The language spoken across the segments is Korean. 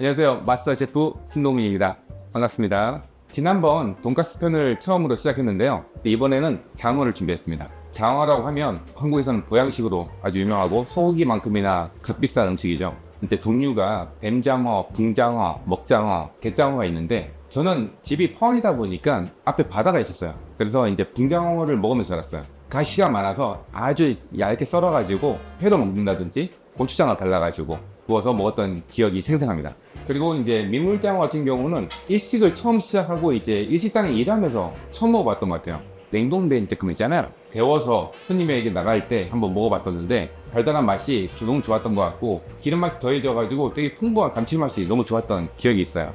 안녕하세요. 마스터 셰프 신동민입니다. 반갑습니다. 지난번 돈가스 편을 처음으로 시작했는데요. 이번에는 장어를 준비했습니다. 장어라고 하면 한국에서는 보양식으로 아주 유명하고 소고기만큼이나 값비싼 음식이죠. 이제 종류가 뱀장어, 붕장어, 먹장어, 갯장어가 있는데 저는 집이 포항이다 보니까 앞에 바다가 있었어요. 그래서 이제 붕장어를 먹으면서 살았어요. 가시가 많아서 아주 얇게 썰어가지고 회로 먹는다든지 고추장을 발라가지고 구워서 먹었던 기억이 생생합니다. 그리고 이제 민물장어 같은 경우는 일식을 처음 시작하고 이제 일식당에 일하면서 처음 먹어봤던 것 같아요. 냉동된 제품 있잖아요. 데워서 손님에게 나갈 때 한번 먹어봤었는데 달달한 맛이 너무 좋았던 것 같고 기름 맛이 더해져가지고 되게 풍부한 감칠맛이 너무 좋았던 기억이 있어요.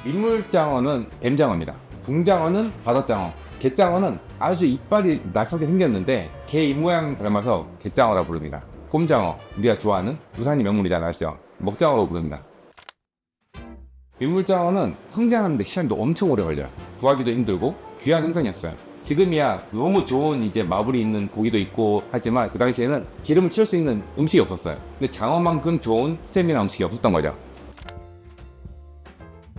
민물장어는 뱀장어입니다. 붕장어는 바다장어, 갯장어는 아주 이빨이 날카롭게 생겼는데 개 입모양 닮아서 갯장어라 부릅니다. 꼼장어, 우리가 좋아하는 부산이 명물이잖아요. 아시죠? 먹장어로 부릅니다. 민물장어는 성장하는데 시간도 엄청 오래 걸려요. 구하기도 힘들고 귀한 생선이었어요. 지금이야 너무 좋은 이제 마블이 있는 고기도 있고 하지만 그 당시에는 기름을 치울 수 있는 음식이 없었어요. 근데 장어만큼 좋은 스테미나 음식이 없었던 거죠.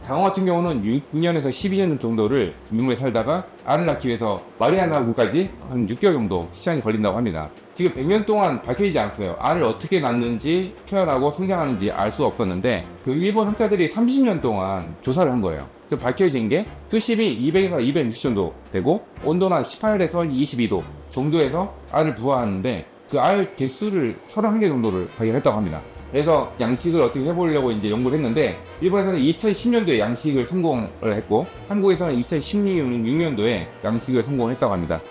장어 같은 경우는 6년에서 12년 정도를 민물에 살다가 알을 낳기 위해서 마리아나군까지 한 6개월 정도 시간이 걸린다고 합니다. 지금 100년 동안 밝혀지지 않았어요. 알을 어떻게 낳는지 태어나고 성장하는지 알 수 없었는데 그 일본 학자들이 30년 동안 조사를 한 거예요. 그 밝혀진 게 수심이 200에서 260 정도 되고 온도는 18에서 22도 정도에서 알을 부화하는데 그 알 개수를 31개 정도를 발견했다고 합니다. 그래서 양식을 어떻게 해보려고 이제 연구를 했는데 일본에서는 2010년도에 양식을 성공을 했고 한국에서는 2016년도에 양식을 성공했다고 합니다.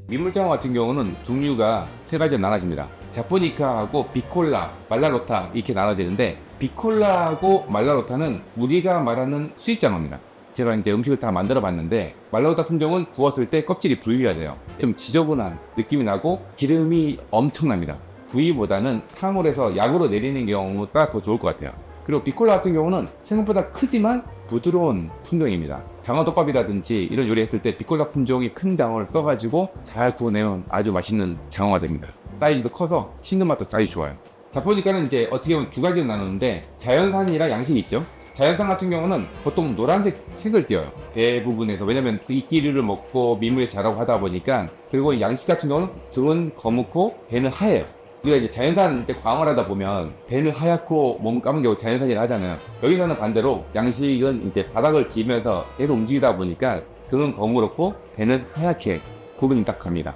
민물장어 같은 경우는 종류가 세 가지로 나눠집니다. 자포니카하고 비콜라, 말라로타 이렇게 나눠지는데 비콜라하고 말라로타는 우리가 말하는 수입장어입니다. 제가 이제 음식을 다 만들어 봤는데 말라로타 품종은 구웠을 때 껍질이 불휘해져요. 좀 지저분한 느낌이 나고 기름이 엄청납니다. 구이보다는 탕으로 해서 약으로 내리는 경우가 더 좋을 것 같아요. 그리고 비콜라 같은 경우는 생각보다 크지만 부드러운 품종입니다. 장어덮밥이라든지 이런 요리 했을 때 비콜라 품종이 큰 장어를 써가지고 잘 구워내면 아주 맛있는 장어가 됩니다. 사이즈도 커서 씹는 맛도 아주 좋아요. 자포니카는 이제 어떻게 보면 두 가지로 나누는데 자연산이랑 양식이 있죠. 자연산 같은 경우는 보통 노란색 색을 띄어요. 대부분에서. 왜냐면 이끼리를 먹고 민물에 자라고 하다 보니까. 그리고 양식 같은 경우는 등은 거무고 배는 하얘요. 우리가 이제 자연산 이제 광어를 하다 보면 배는 하얗고 몸 까만 게 얘기를 하잖아요. 여기서는 반대로 양식은 이제 바닥을 기면서 계속 움직이다 보니까 등은 거무렇고 배는 하얗게 구분이 딱 갑니다.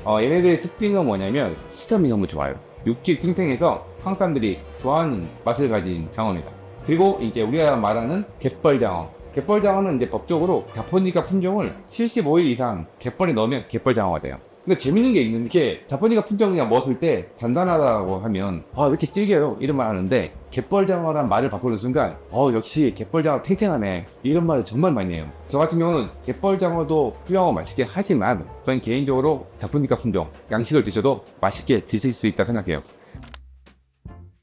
얘네들의 특징은 뭐냐면 식감이 너무 좋아요. 육질 탱탱해서 한국 사람들이 좋아하는 맛을 가진 장어입니다. 그리고 이제 우리가 말하는 갯벌장어. 갯벌장어는 이제 법적으로 자포니카 품종을 75일 이상 갯벌에 넣으면 갯벌장어가 돼요. 근데 재밌는 게 있는 게 자포니카 품종 그냥 먹었을 때 단단하다고 하면 왜 이렇게 질겨요? 이런 말 하는데 갯벌장어란 말을 바꾸는 순간 역시 갯벌장어 탱탱하네 이런 말을 정말 많이 해요. 저 같은 경우는 갯벌장어도 수영어 맛있게 하지만 저는 개인적으로 자포니카 품종 양식을 드셔도 맛있게 드실 수 있다 생각해요.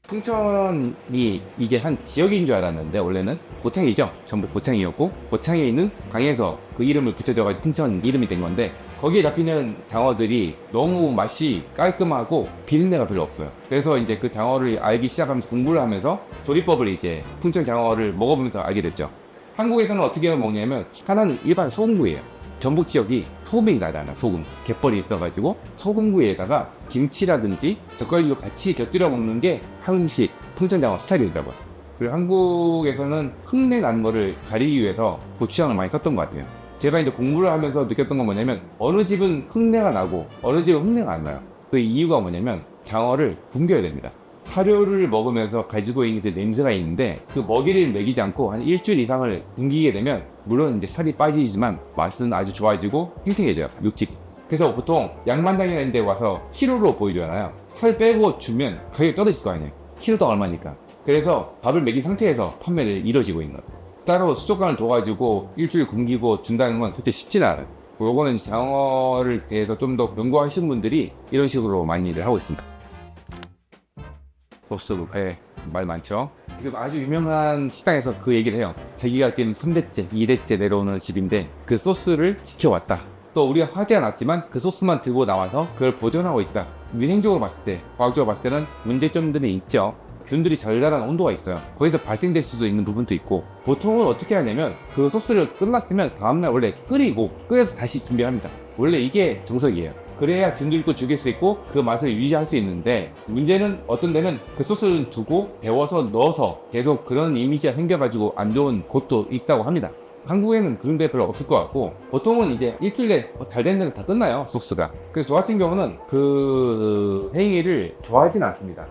풍천이 이게 한 지역인 줄 알았는데 원래는 고창이죠. 전부 고창이었고 고창에 있는 강에서 그 이름을 붙여져가지고 풍천 이름이 된 건데 거기에 잡히는 장어들이 너무 맛이 깔끔하고 비린내가 별로 없어요. 그래서 이제 그 장어를 알기 시작하면서 공부를 하면서 조리법을 이제 풍천 장어를 먹어보면서 알게 됐죠. 한국에서는 어떻게 먹냐면 하나는 일반 소금구이에요. 전북 지역이 소금이 나잖아. 소금 갯벌이 있어가지고 소금구이에다가 김치라든지 젓갈도 같이 곁들여 먹는 게 한식 풍천장어 스타일이더라고요. 그리고 한국에서는 흙내 나는 거를 가리기 위해서 고추장을 많이 썼던 것 같아요. 제가 이제 공부를 하면서 느꼈던 건 뭐냐면 어느 집은 흙내가 나고 어느 집은 흙내가 안 나요. 그 이유가 뭐냐면 장어를 굶겨야 됩니다. 사료를 먹으면서 가지고 있는 그 냄새가 있는데 그 먹이를 먹이지 않고 한 일주일 이상을 굶기게 되면 물론 이제 살이 빠지지만 맛은 아주 좋아지고 탱탱해져요. 육질이. 그래서 보통 양만장이라는 데 와서 키로로 보여주잖아요. 살 빼고 주면 가격이 떨어질 거 아니에요. 키로당 얼마니까. 그래서 밥을 먹인 상태에서 판매를 이루어지고 있는 거예요. 따로 수족관을 둬가지고 일주일 굶기고 준다는 건 그렇게 쉽지는 않아요. 요거는 장어를 대해서 좀 더 연구하시는 분들이 이런 식으로 많이들 하고 있습니다. 소스부에 말 많죠. 지금 아주 유명한 식당에서 그 얘기를 해요. 자기가 지금 3대째, 2대째 내려오는 집인데 그 소스를 지켜왔다. 또 우리가 화제가 났지만 그 소스만 들고 나와서 그걸 보존하고 있다. 위생적으로 봤을 때, 과학적으로 봤을 때는 문제점들이 있죠. 균들이 잘 자라는 온도가 있어요. 거기서 발생될 수도 있는 부분도 있고, 보통은 어떻게 하냐면 그 소스를 끝났으면 다음날 원래 끓여서 다시 준비합니다. 원래 이게 정석이에요. 그래야 균들도 죽일 수 있고 그 맛을 유지할 수 있는데, 문제는 어떤 데는 그 소스를 두고 데워서 넣어서 계속 그런 이미지가 생겨가지고 안 좋은 곳도 있다고 합니다. 한국에는 그런 데 별로 없을 것 같고, 보통은 이제 일주일에 잘 된 데는 다 끝나요, 소스가. 그래서 저 같은 경우는 그 행위를 좋아하진 않습니다.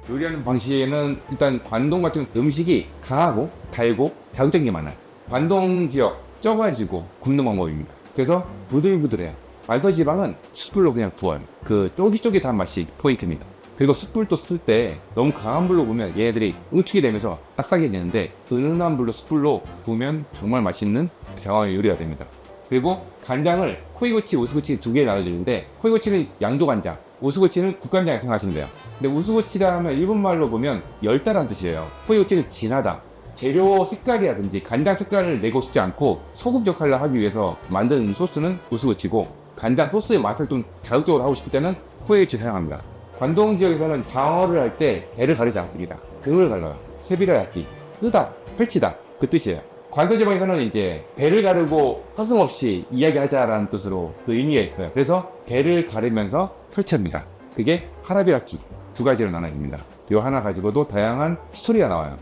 요리하는 방식에는 일단 관동 같은 음식이 강하고 달고 자극적인 게 많아요. 관동 지역 쪄가지고 굽는 방법입니다. 그래서 부들부들해요. 반서지방은 숯불로 그냥 구워요. 그 쫄깃쫄깃한 맛이 포인트입니다. 그리고 숯불도 쓸 때 너무 강한 불로 구우면 얘네들이 응축이 되면서 딱딱해지는데, 은은한 불로 숯불로 구우면 정말 맛있는 장어 요리가 됩니다. 그리고 간장을 코이고치, 우스고치 두 개 나눠주는데, 코이고치는 양조간장, 우스고치는 국간장 생각하시면 돼요. 근데 우스고치라 하면 일본말로 보면 열다란 뜻이에요. 코이고치는 진하다. 재료 색깔이라든지 간장 색깔을 내고 싶지 않고 소금 역할을 하기 위해서 만든 소스는 우스고치고, 간장 소스의 맛을 좀 자극적으로 하고 싶을 때는 코이고치 사용합니다. 관동 지역에서는 장어를 할 때 배를 가르지 않습니다. 등을 갈라요. 세비라야끼, 뜨다, 펼치다, 그 뜻이에요. 관서지방에서는 이제 배를 가르고 서슴없이 이야기하자라는 뜻으로 그 의미가 있어요. 그래서 배를 가르면서 펼칩니다. 그게 하라비라키, 두 가지로 나눠집니다. 이 하나 가지고도 다양한 스토리가 나와요.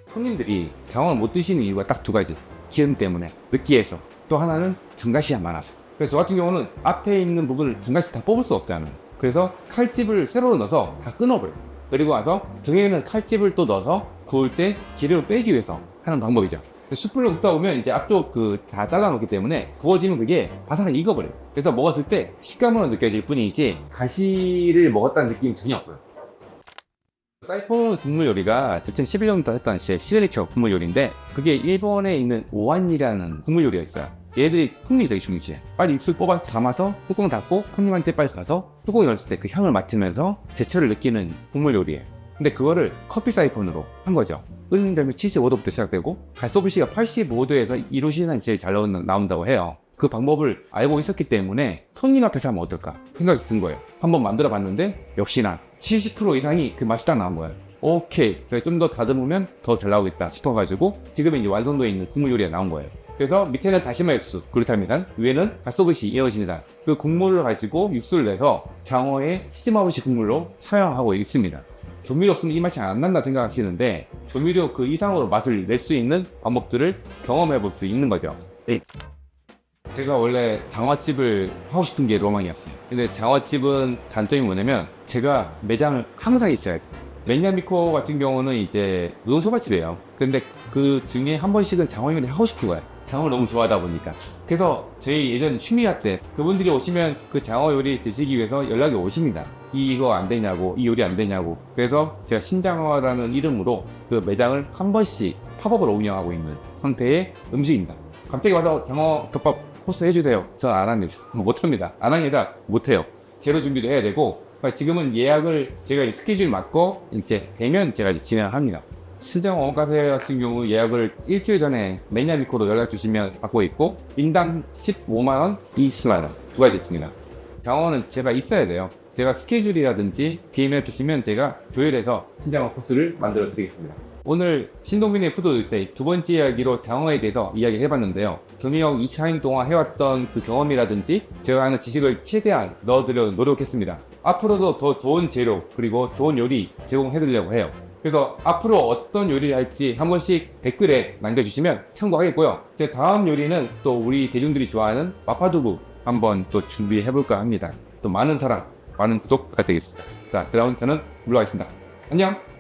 손님들이 장어를 못 드시는 이유가 딱 두 가지. 기름 때문에, 느끼해서. 또 하나는 등가시가 많아서. 그래서 저 같은 경우는 앞에 있는 부분을 등가시 다 뽑을 수 없잖아요. 그래서 칼집을 세로로 넣어서 다 끊어버려요. 그리고 와서 등에는 칼집을 또 넣어서 구울 때 기름을 빼기 위해서 하는 방법이죠. 숯불로 굽다 보면 이제 앞쪽 다 잘라놓기 때문에 구워지면 그게 바삭하게 익어버려요. 그래서 먹었을 때 식감으로 느껴질 뿐이지 가시를 먹었다는 느낌이 전혀 없어요. 사이폰 국물 요리가 2011년부터 했던 시그니처 국물 요리인데, 그게 일본에 있는 오한이라는 국물 요리가 있어요. 얘들이 풍미 되게 중요해. 빨리 육수를 뽑아서 담아서 뚜껑 닫고 손님한테 빨리 가서 뚜껑 열었을 때 그 향을 맡으면서 제철을 느끼는 국물 요리예요. 근데 그거를 커피 사이폰으로 한 거죠. 끓는 다음에 75도부터 시작되고 가스오브시가 85도에서 이루시는 제일 잘 나온다고 해요. 그 방법을 알고 있었기 때문에 손님 앞에서 하면 어떨까 생각이 든 거예요. 한번 만들어 봤는데 역시나 70% 이상이 그 맛이 딱 나온 거예요. 오케이, 좀 더 다듬으면 더 잘 나오겠다 싶어가지고 지금은 이제 완성도에 있는 국물 요리가 나온 거예요. 그래서 밑에는 다시마 육수, 글루타민산, 위에는 가스오브시, 이어진이단, 그 국물을 가지고 육수를 내서 장어의 히즈마부시 국물로 사용하고 있습니다. 조미료 없으면 이 맛이 안 난다 생각하시는데, 조미료 그 이상으로 맛을 낼 수 있는 방법들을 경험해 볼 수 있는 거죠. 네. 제가 원래 장어집을 하고 싶은 게 로망이었어요. 근데 장어집은 단점이 뭐냐면 제가 매장을 항상 있어야 돼요. 맨야미코 같은 경우는 이제 우동소바집이에요. 근데 그 중에 한 번씩은 장어 요리 하고 싶은 거예요. 장어를 너무 좋아하다 보니까. 그래서 저희 예전 취미화 때 그분들이 오시면 그 장어 요리 드시기 위해서 연락이 오십니다. 이거 안 되냐고, 이 요리 안 되냐고. 그래서 제가 신장어라는 이름으로 그 매장을 한 번씩 팝업으로 운영하고 있는 형태의 음식입니다. 갑자기 와서 장어 덮밥 코스 해주세요. 저 안 합니다. 못합니다. 안 합니다. 못해요. 재료 준비도 해야 되고, 지금은 예약을 제가 스케줄 맞고 이제 되면 제가 진행합니다. 신장 오마카세 같은 경우 예약을 일주일 전에 맨야미코로 연락 주시면 받고 있고, 인당 15만원, 20만원 두 가지 있습니다. 장어는 제가 있어야 돼요. 제가 스케줄이라든지 DM을 주시면 제가 조율해서 신장어 코스를 만들어 드리겠습니다. 오늘 신동빈의 푸드일세 두 번째 이야기로 장어에 대해서 이야기를 해봤는데요. 경력 2차인 동안 해왔던 그 경험이라든지 제가 하는 지식을 최대한 넣어드려 노력했습니다. 앞으로도 더 좋은 재료 그리고 좋은 요리 제공해드리려고 해요. 그래서 앞으로 어떤 요리를 할지 한 번씩 댓글에 남겨주시면 참고하겠고요. 제 다음 요리는 또 우리 대중들이 좋아하는 마파두부 한번 또 준비해볼까 합니다. 또 많은 사랑, 많은 구독 부탁드리겠습니다. 자, 그다음 저는 물러가겠습니다. 안녕!